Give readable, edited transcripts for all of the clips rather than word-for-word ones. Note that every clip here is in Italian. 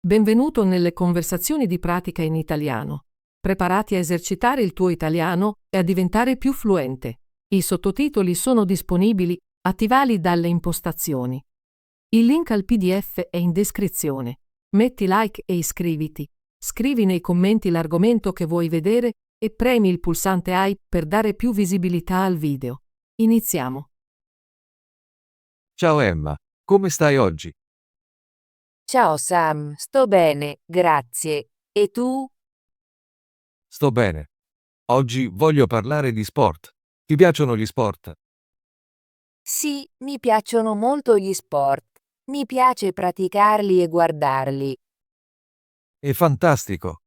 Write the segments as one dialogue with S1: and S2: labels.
S1: Benvenuto nelle conversazioni di pratica in italiano. Preparati a esercitare il tuo italiano e a diventare più fluente. I sottotitoli sono disponibili, attivali dalle impostazioni. Il link al PDF è in descrizione. Metti like e iscriviti. Scrivi nei commenti l'argomento che vuoi vedere e premi il pulsante I per dare più visibilità al video. Iniziamo.
S2: Ciao Emma, come stai oggi?
S3: Ciao Sam, sto bene, grazie. E tu?
S2: Sto bene. Oggi voglio parlare di sport. Ti piacciono gli sport?
S3: Sì, mi piacciono molto gli sport. Mi piace praticarli e guardarli.
S2: È fantastico.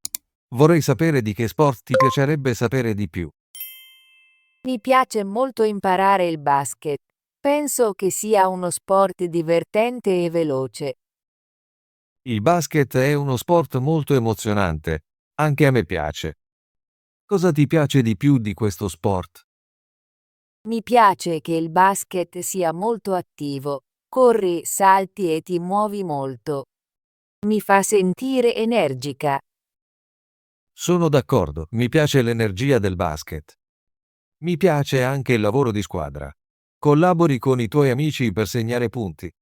S2: Vorrei sapere di che sport ti piacerebbe sapere di più.
S3: Mi piace molto imparare il basket. Penso che sia uno sport divertente e veloce.
S2: Il basket è uno sport molto emozionante. Anche a me piace. Cosa ti piace di più di questo sport?
S3: Mi piace che il basket sia molto attivo. Corri, salti e ti muovi molto. Mi fa sentire energica.
S2: Sono d'accordo, mi piace l'energia del basket. Mi piace anche il lavoro di squadra. Collabori con i tuoi amici per segnare punti.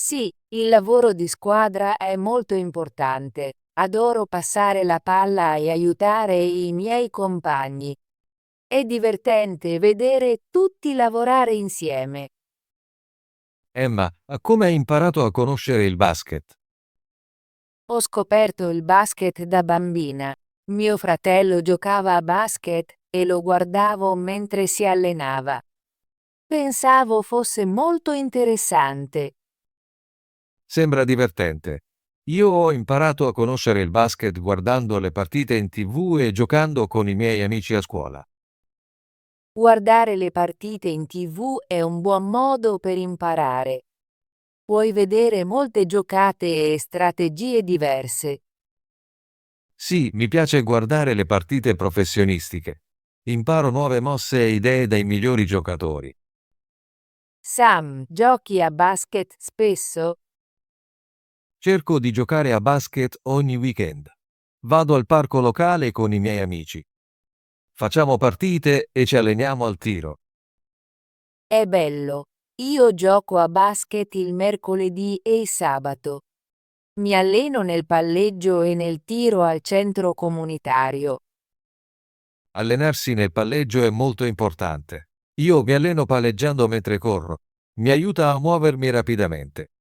S3: Sì, il lavoro di squadra è molto importante. Adoro passare la palla e aiutare i miei compagni. È divertente vedere tutti lavorare insieme.
S2: Emma, come hai imparato a conoscere il basket?
S3: Ho scoperto il basket da bambina. Mio fratello giocava a basket e lo guardavo mentre si allenava. Pensavo fosse molto interessante.
S2: Sembra divertente. Io ho imparato a conoscere il basket guardando le partite in TV e giocando con i miei amici a scuola.
S3: Guardare le partite in TV è un buon modo per imparare. Puoi vedere molte giocate e strategie diverse.
S2: Sì, mi piace guardare le partite professionistiche. Imparo nuove mosse e idee dai migliori giocatori.
S3: Sam, giochi a basket spesso?
S2: Cerco di giocare a basket ogni weekend. Vado al parco locale con i miei amici. Facciamo partite e ci alleniamo al tiro.
S3: È bello. Io gioco a basket il mercoledì e il sabato. Mi alleno nel palleggio e nel tiro al centro comunitario.
S2: Allenarsi nel palleggio è molto importante. Io mi alleno palleggiando mentre corro. Mi aiuta a muovermi rapidamente.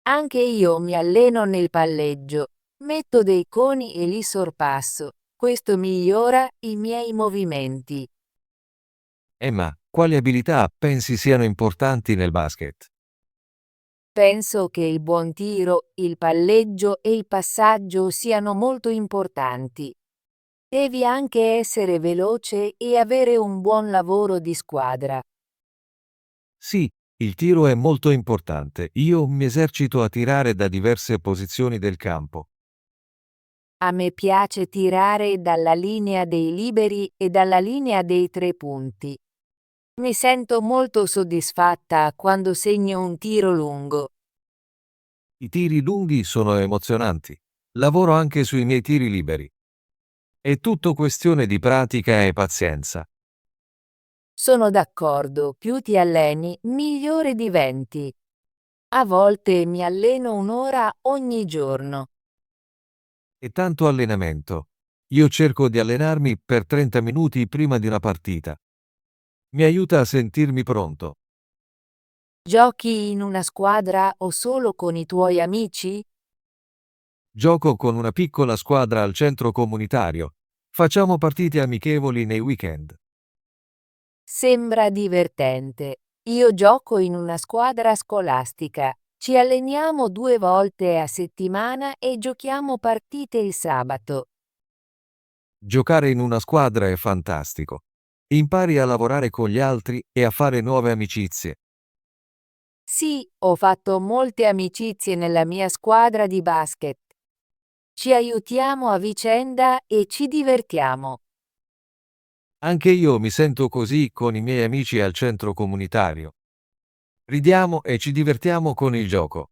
S3: Anche io mi alleno nel palleggio. Metto dei coni e li sorpasso. Questo migliora i miei movimenti.
S2: Emma, quali abilità pensi siano importanti nel basket?
S3: Penso che il buon tiro, il palleggio e il passaggio siano molto importanti. Devi anche essere veloce e avere un buon lavoro di squadra.
S2: Sì, il tiro è molto importante. Io mi esercito a tirare da diverse posizioni del campo.
S3: A me piace tirare dalla linea dei liberi e dalla linea dei 3 punti. Mi sento molto soddisfatta quando segno un tiro lungo.
S2: I tiri lunghi sono emozionanti. Lavoro anche sui miei tiri liberi. È tutto questione di pratica e pazienza.
S3: Sono d'accordo, più ti alleni, migliore diventi. A volte mi alleno un'ora ogni giorno.
S2: È tanto allenamento. Io cerco di allenarmi per 30 minuti prima di una partita. Mi aiuta a sentirmi pronto.
S3: Giochi in una squadra o solo con i tuoi amici?
S2: Gioco con una piccola squadra al centro comunitario. Facciamo partite amichevoli nei weekend.
S3: Sembra divertente. Io gioco in una squadra scolastica. Ci alleniamo 2 volte a settimana e giochiamo partite il sabato.
S2: Giocare in una squadra è fantastico. Impari a lavorare con gli altri e a fare nuove amicizie.
S3: Sì, ho fatto molte amicizie nella mia squadra di basket. Ci aiutiamo a vicenda e ci divertiamo.
S2: Anche io mi sento così con i miei amici al centro comunitario. Ridiamo e ci divertiamo con il gioco.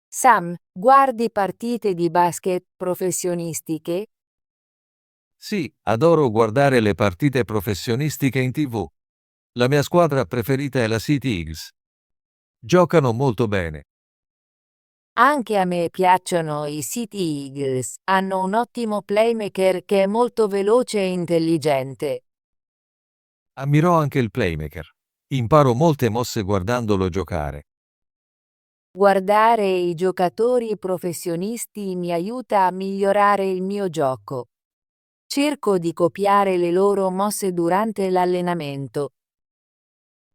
S3: Sam, guardi partite di basket professionistiche?
S2: Sì, adoro guardare le partite professionistiche in TV. La mia squadra preferita è la City Eagles. Giocano molto bene.
S3: Anche a me piacciono i City Eagles, hanno un ottimo playmaker che è molto veloce e intelligente.
S2: Ammirò anche il playmaker. Imparo molte mosse guardandolo giocare.
S3: Guardare i giocatori professionisti mi aiuta a migliorare il mio gioco. Cerco di copiare le loro mosse durante l'allenamento.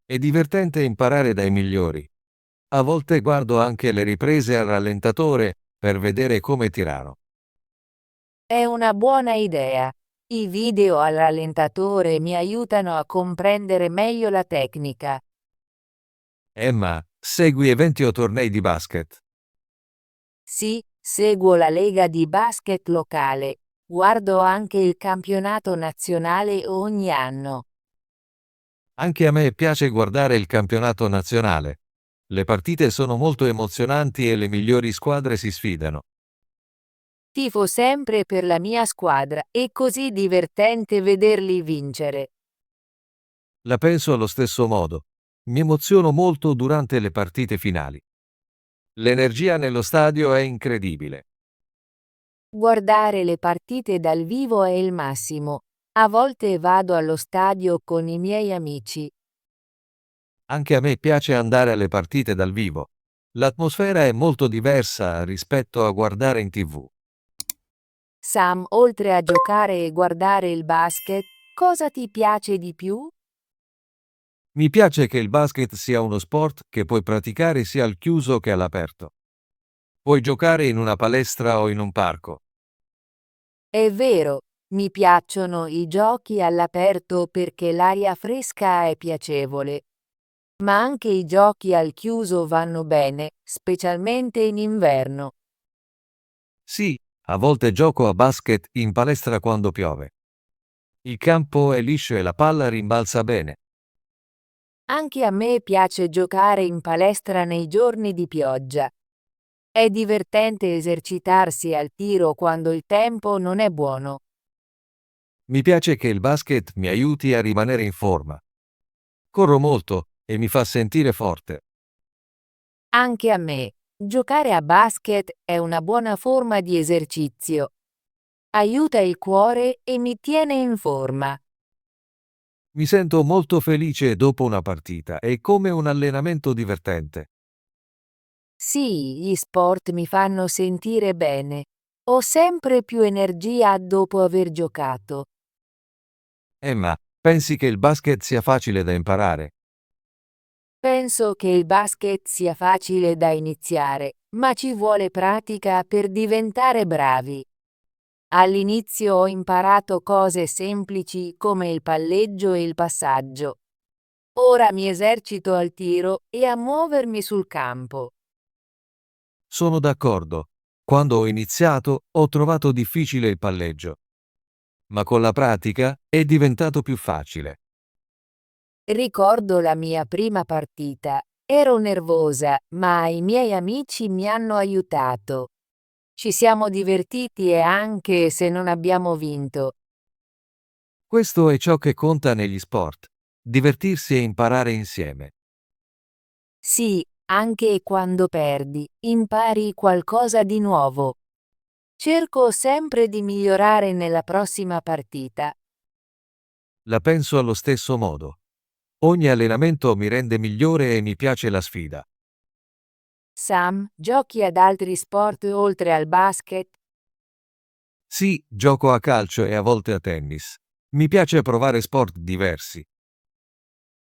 S2: È divertente imparare dai migliori. A volte guardo anche le riprese al rallentatore per vedere come tirano.
S3: È una buona idea. I video al rallentatore mi aiutano a comprendere meglio la tecnica.
S2: Emma, segui eventi o tornei di basket?
S3: Sì, seguo la lega di basket locale. Guardo anche il campionato nazionale ogni anno.
S2: Anche a me piace guardare il campionato nazionale. Le partite sono molto emozionanti e le migliori squadre si sfidano.
S3: Tifo sempre per la mia squadra, è così divertente vederli vincere.
S2: La penso allo stesso modo. Mi emoziono molto durante le partite finali. L'energia nello stadio è incredibile.
S3: Guardare le partite dal vivo è il massimo. A volte vado allo stadio con i miei amici.
S2: Anche a me piace andare alle partite dal vivo. L'atmosfera è molto diversa rispetto a guardare in TV.
S3: Sam, oltre a giocare e guardare il basket, cosa ti piace di più?
S2: Mi piace che il basket sia uno sport che puoi praticare sia al chiuso che all'aperto. Puoi giocare in una palestra o in un parco.
S3: È vero, mi piacciono i giochi all'aperto perché l'aria fresca è piacevole. Ma anche i giochi al chiuso vanno bene, specialmente in inverno.
S2: Sì, a volte gioco a basket in palestra quando piove. Il campo è liscio e la palla rimbalza bene.
S3: Anche a me piace giocare in palestra nei giorni di pioggia. È divertente esercitarsi al tiro quando il tempo non è buono.
S2: Mi piace che il basket mi aiuti a rimanere in forma. Corro molto e mi fa sentire forte.
S3: Anche a me, giocare a basket è una buona forma di esercizio. Aiuta il cuore e mi tiene in forma.
S2: Mi sento molto felice dopo una partita, è come un allenamento divertente.
S3: Sì, gli sport mi fanno sentire bene. Ho sempre più energia dopo aver giocato.
S2: Emma, pensi che il basket sia facile da imparare?
S3: Penso che il basket sia facile da iniziare, ma ci vuole pratica per diventare bravi. All'inizio ho imparato cose semplici come il palleggio e il passaggio. Ora mi esercito al tiro e a muovermi sul campo.
S2: Sono d'accordo. Quando ho iniziato, ho trovato difficile il palleggio. Ma con la pratica è diventato più facile.
S3: Ricordo la mia prima partita. Ero nervosa, ma i miei amici mi hanno aiutato. Ci siamo divertiti e anche se non abbiamo vinto.
S2: Questo è ciò che conta negli sport. Divertirsi e imparare insieme.
S3: Sì, anche quando perdi, impari qualcosa di nuovo. Cerco sempre di migliorare nella prossima partita.
S2: La penso allo stesso modo. Ogni allenamento mi rende migliore e mi piace la sfida.
S3: Sam, giochi ad altri sport oltre al basket?
S2: Sì, gioco a calcio e a volte a tennis. Mi piace provare sport diversi.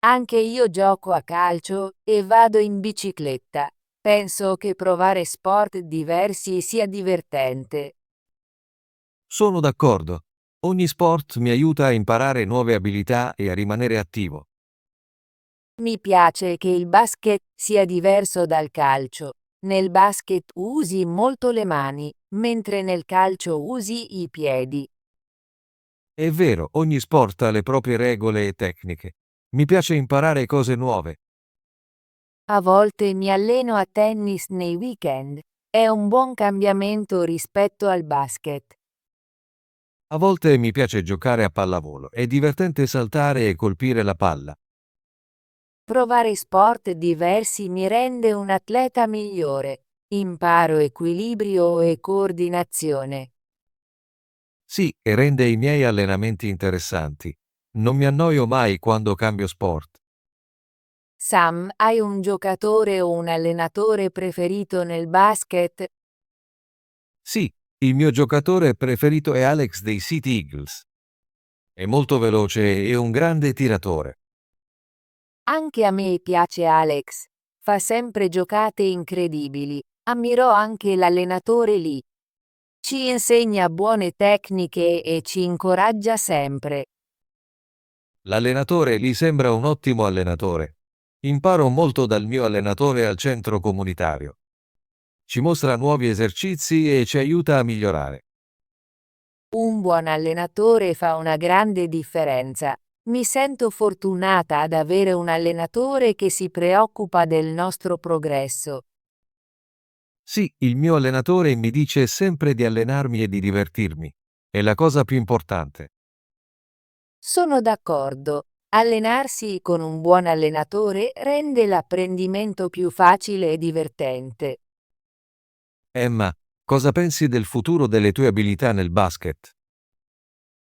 S3: Anche io gioco a calcio e vado in bicicletta. Penso che provare sport diversi sia divertente.
S2: Sono d'accordo. Ogni sport mi aiuta a imparare nuove abilità e a rimanere attivo.
S3: Mi piace che il basket sia diverso dal calcio. Nel basket usi molto le mani, mentre nel calcio usi i piedi.
S2: È vero, ogni sport ha le proprie regole e tecniche. Mi piace imparare cose nuove.
S3: A volte mi alleno a tennis nei weekend. È un buon cambiamento rispetto al basket.
S2: A volte mi piace giocare a pallavolo, è divertente saltare e colpire la palla.
S3: Provare sport diversi mi rende un atleta migliore. Imparo equilibrio e coordinazione.
S2: Sì, e rende i miei allenamenti interessanti. Non mi annoio mai quando cambio sport.
S3: Sam, hai un giocatore o un allenatore preferito nel basket?
S2: Sì, il mio giocatore preferito è Alex dei City Eagles. È molto veloce e un grande tiratore.
S3: Anche a me piace Alex. Fa sempre giocate incredibili. Ammirò anche l'allenatore lì. Ci insegna buone tecniche e ci incoraggia sempre.
S2: L'allenatore gli sembra un ottimo allenatore. Imparo molto dal mio allenatore al centro comunitario. Ci mostra nuovi esercizi e ci aiuta a migliorare.
S3: Un buon allenatore fa una grande differenza. Mi sento fortunata ad avere un allenatore che si preoccupa del nostro progresso.
S2: Sì, il mio allenatore mi dice sempre di allenarmi e di divertirmi. È la cosa più importante.
S3: Sono d'accordo. Allenarsi con un buon allenatore rende l'apprendimento più facile e divertente.
S2: Emma, cosa pensi del futuro delle tue abilità nel basket?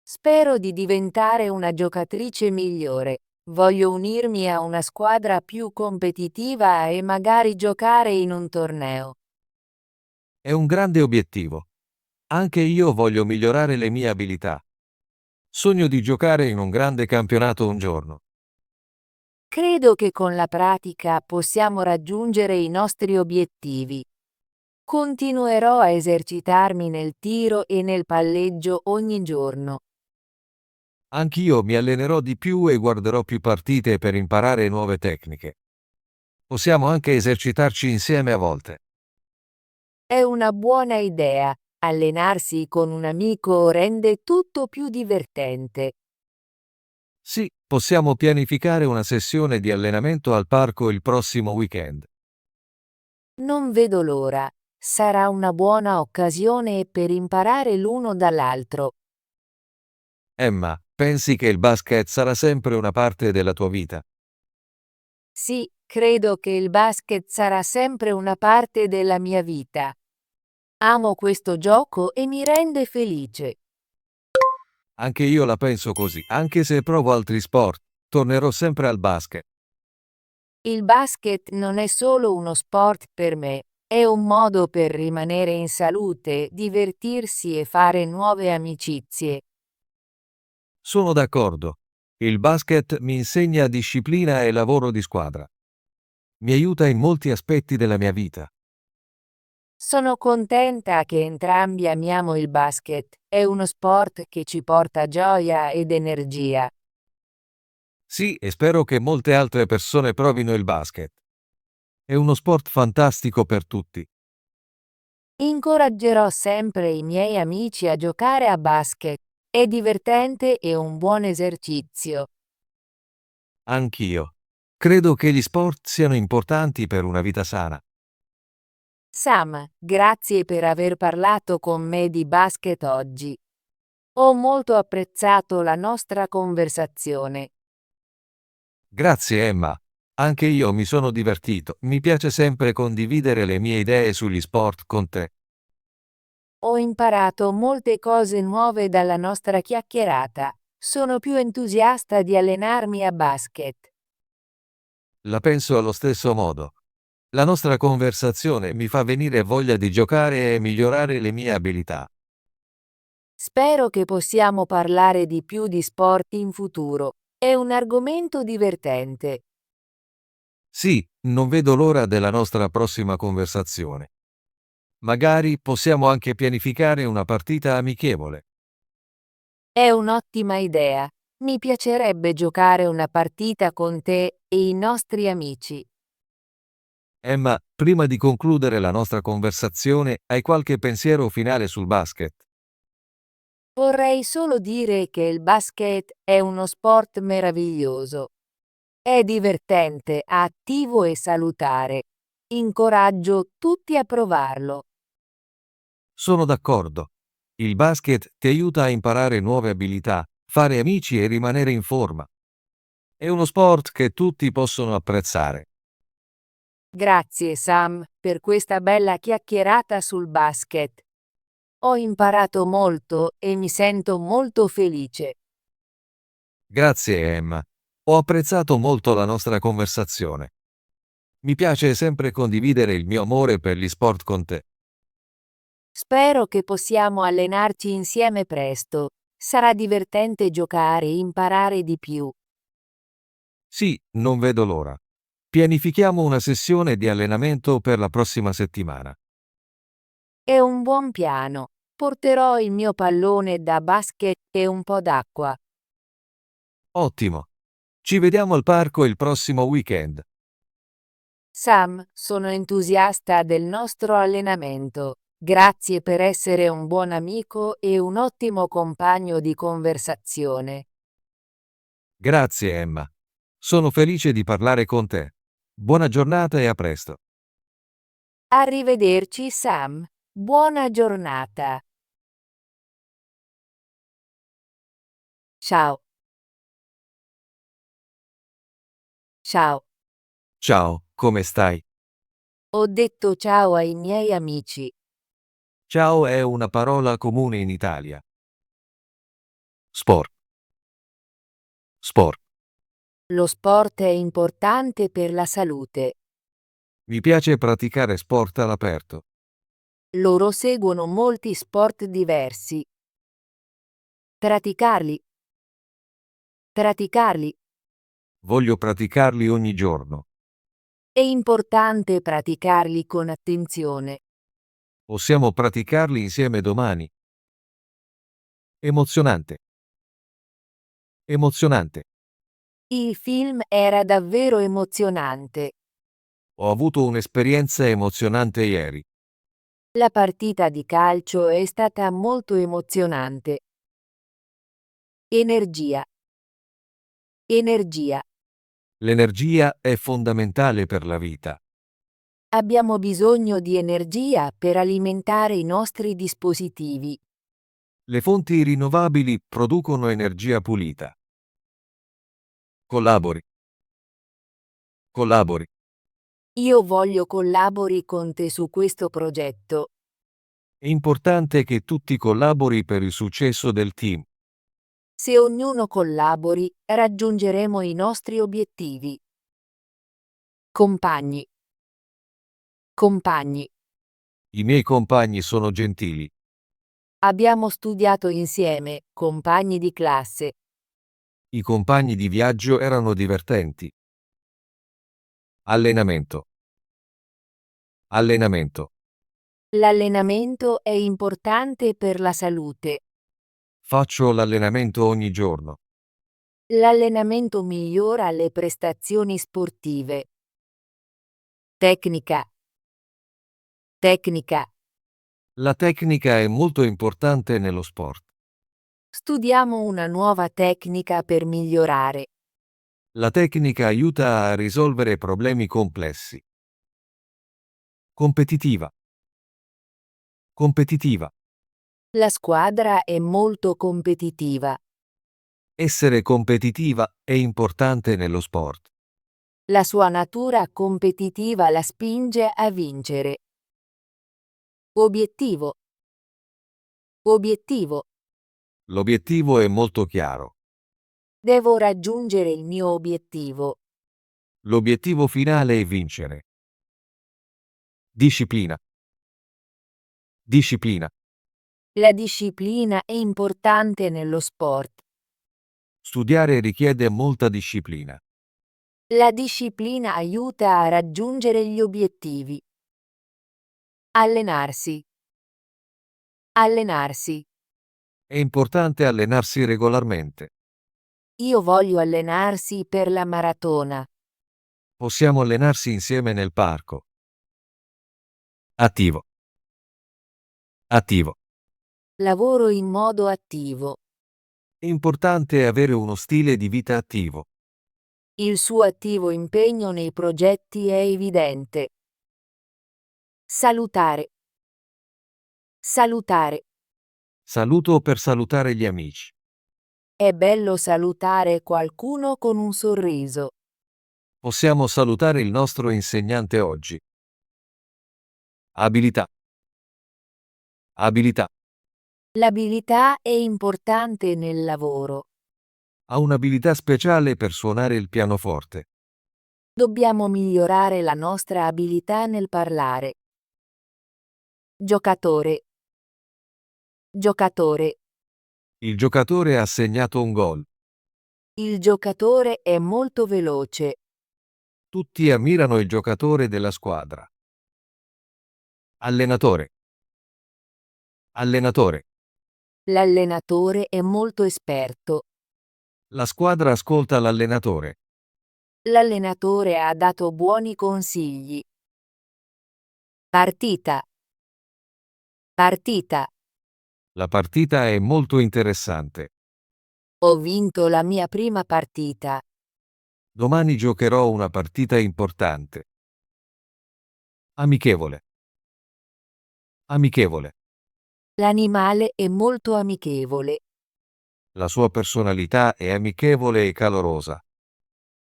S3: Spero di diventare una giocatrice migliore. Voglio unirmi a una squadra più competitiva e magari giocare in un torneo.
S2: È un grande obiettivo. Anche io voglio migliorare le mie abilità. Sogno di giocare in un grande campionato un giorno.
S3: Credo che con la pratica possiamo raggiungere i nostri obiettivi. Continuerò a esercitarmi nel tiro e nel palleggio ogni giorno.
S2: Anch'io mi allenerò di più e guarderò più partite per imparare nuove tecniche. Possiamo anche esercitarci insieme a volte.
S3: È una buona idea. Allenarsi con un amico rende tutto più divertente.
S2: Sì, possiamo pianificare una sessione di allenamento al parco il prossimo weekend.
S3: Non vedo l'ora. Sarà una buona occasione per imparare l'uno dall'altro.
S2: Emma, pensi che il basket sarà sempre una parte della tua vita?
S3: Sì, credo che il basket sarà sempre una parte della mia vita. Amo questo gioco e mi rende felice.
S2: Anche io la penso così, anche se provo altri sport, tornerò sempre al basket.
S3: Il basket non è solo uno sport per me, è un modo per rimanere in salute, divertirsi e fare nuove amicizie.
S2: Sono d'accordo. Il basket mi insegna disciplina e lavoro di squadra. Mi aiuta in molti aspetti della mia vita.
S3: Sono contenta che entrambi amiamo il basket, è uno sport che ci porta gioia ed energia.
S2: Sì, e spero che molte altre persone provino il basket. È uno sport fantastico per tutti.
S3: Incoraggerò sempre i miei amici a giocare a basket. È divertente e un buon esercizio.
S2: Anch'io. Credo che gli sport siano importanti per una vita sana.
S3: Sam, grazie per aver parlato con me di basket oggi. Ho molto apprezzato la nostra conversazione.
S2: Grazie Emma. Anche io mi sono divertito. Mi piace sempre condividere le mie idee sugli sport con te.
S3: Ho imparato molte cose nuove dalla nostra chiacchierata. Sono più entusiasta di allenarmi a basket.
S2: La penso allo stesso modo. La nostra conversazione mi fa venire voglia di giocare e migliorare le mie abilità.
S3: Spero che possiamo parlare di più di sport in futuro. È un argomento divertente.
S2: Sì, non vedo l'ora della nostra prossima conversazione. Magari possiamo anche pianificare una partita amichevole.
S3: È un'ottima idea. Mi piacerebbe giocare una partita con te e i nostri amici.
S2: Emma, prima di concludere la nostra conversazione, hai qualche pensiero finale sul basket?
S3: Vorrei solo dire che il basket è uno sport meraviglioso. È divertente, attivo e salutare. Incoraggio tutti a provarlo.
S2: Sono d'accordo. Il basket ti aiuta a imparare nuove abilità, fare amici e rimanere in forma. È uno sport che tutti possono apprezzare.
S3: Grazie Sam per questa bella chiacchierata sul basket. Ho imparato molto e mi sento molto felice.
S2: Grazie, Emma. Ho apprezzato molto la nostra conversazione. Mi piace sempre condividere il mio amore per gli sport con te.
S3: Spero che possiamo allenarci insieme presto. Sarà divertente giocare e imparare di più.
S2: Sì, non vedo l'ora. Pianifichiamo una sessione di allenamento per la prossima settimana.
S3: È un buon piano. Porterò il mio pallone da basket e un po' d'acqua.
S2: Ottimo. Ci vediamo al parco il prossimo weekend.
S3: Sam, sono entusiasta del nostro allenamento. Grazie per essere un buon amico e un ottimo compagno di conversazione.
S2: Grazie, Emma. Sono felice di parlare con te. Buona giornata e a presto.
S3: Arrivederci Sam. Buona giornata. Ciao. Ciao.
S2: Ciao, come stai?
S3: Ho detto ciao ai miei amici.
S2: Ciao è una parola comune in Italia. Sport. Sport.
S3: Lo sport è importante per la salute.
S2: Mi piace praticare sport all'aperto.
S3: Loro seguono molti sport diversi. Praticarli. Praticarli.
S2: Voglio praticarli ogni giorno.
S3: È importante praticarli con attenzione.
S2: Possiamo praticarli insieme domani. Emozionante. Emozionante.
S3: Il film era davvero emozionante.
S2: Ho avuto un'esperienza emozionante ieri.
S3: La partita di calcio è stata molto emozionante. Energia. Energia.
S2: L'energia è fondamentale per la vita.
S3: Abbiamo bisogno di energia per alimentare i nostri dispositivi.
S2: Le fonti rinnovabili producono energia pulita. Collabori. Collabori.
S3: Io voglio collabori con te su questo progetto.
S2: È importante che tutti collabori per il successo del team.
S3: Se ognuno collabori, raggiungeremo i nostri obiettivi. Compagni. Compagni.
S2: I miei compagni sono gentili.
S3: Abbiamo studiato insieme, compagni di classe.
S2: I compagni di viaggio erano divertenti. Allenamento. Allenamento.
S3: L'allenamento è importante per la salute.
S2: Faccio l'allenamento ogni giorno.
S3: L'allenamento migliora le prestazioni sportive. Tecnica. Tecnica.
S2: La tecnica è molto importante nello sport.
S3: Studiamo una nuova tecnica per migliorare.
S2: La tecnica aiuta a risolvere problemi complessi. Competitiva. Competitiva.
S3: La squadra è molto competitiva.
S2: Essere competitiva è importante nello sport.
S3: La sua natura competitiva la spinge a vincere. Obiettivo. Obiettivo.
S2: L'obiettivo è molto chiaro.
S3: Devo raggiungere il mio obiettivo.
S2: L'obiettivo finale è vincere. Disciplina. Disciplina.
S3: La disciplina è importante nello sport.
S2: Studiare richiede molta disciplina.
S3: La disciplina aiuta a raggiungere gli obiettivi. Allenarsi. Allenarsi.
S2: È importante allenarsi regolarmente.
S3: Io voglio allenarsi per la maratona.
S2: Possiamo allenarsi insieme nel parco. Attivo. Attivo.
S3: Lavoro in modo attivo.
S2: È importante avere uno stile di vita attivo.
S3: Il suo attivo impegno nei progetti è evidente. Salutare. Salutare.
S2: Saluto per salutare gli amici.
S3: È bello salutare qualcuno con un sorriso.
S2: Possiamo salutare il nostro insegnante oggi. Abilità. Abilità.
S3: L'abilità è importante nel lavoro.
S2: Ha un'abilità speciale per suonare il pianoforte.
S3: Dobbiamo migliorare la nostra abilità nel parlare. Giocatore. Giocatore.
S2: Il giocatore ha segnato un gol.
S3: Il giocatore è molto veloce.
S2: Tutti ammirano il giocatore della squadra. Allenatore. Allenatore.
S3: L'allenatore è molto esperto.
S2: La squadra ascolta l'allenatore.
S3: L'allenatore ha dato buoni consigli. Partita. Partita.
S2: La partita è molto interessante.
S3: Ho vinto la mia prima partita.
S2: Domani giocherò una partita importante. Amichevole. Amichevole.
S3: L'animale è molto amichevole.
S2: La sua personalità è amichevole e calorosa.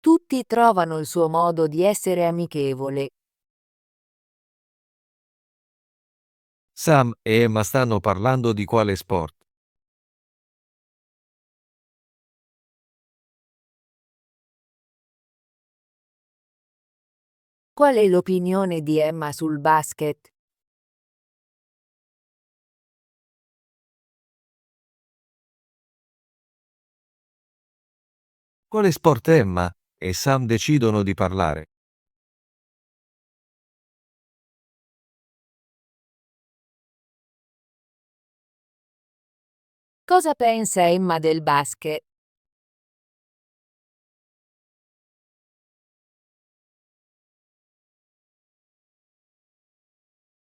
S3: Tutti trovano il suo modo di essere amichevole.
S2: Sam e Emma stanno parlando di quale sport.
S3: Qual è l'opinione di Emma sul basket?
S2: Quale sport Emma e Sam decidono di parlare?
S3: Cosa pensa Emma del basket?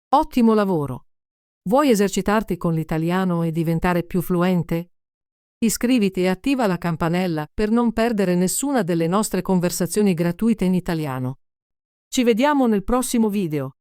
S1: Ottimo lavoro! Vuoi esercitarti con l'italiano e diventare più fluente? Iscriviti e attiva la campanella per non perdere nessuna delle nostre conversazioni gratuite in italiano. Ci vediamo nel prossimo video.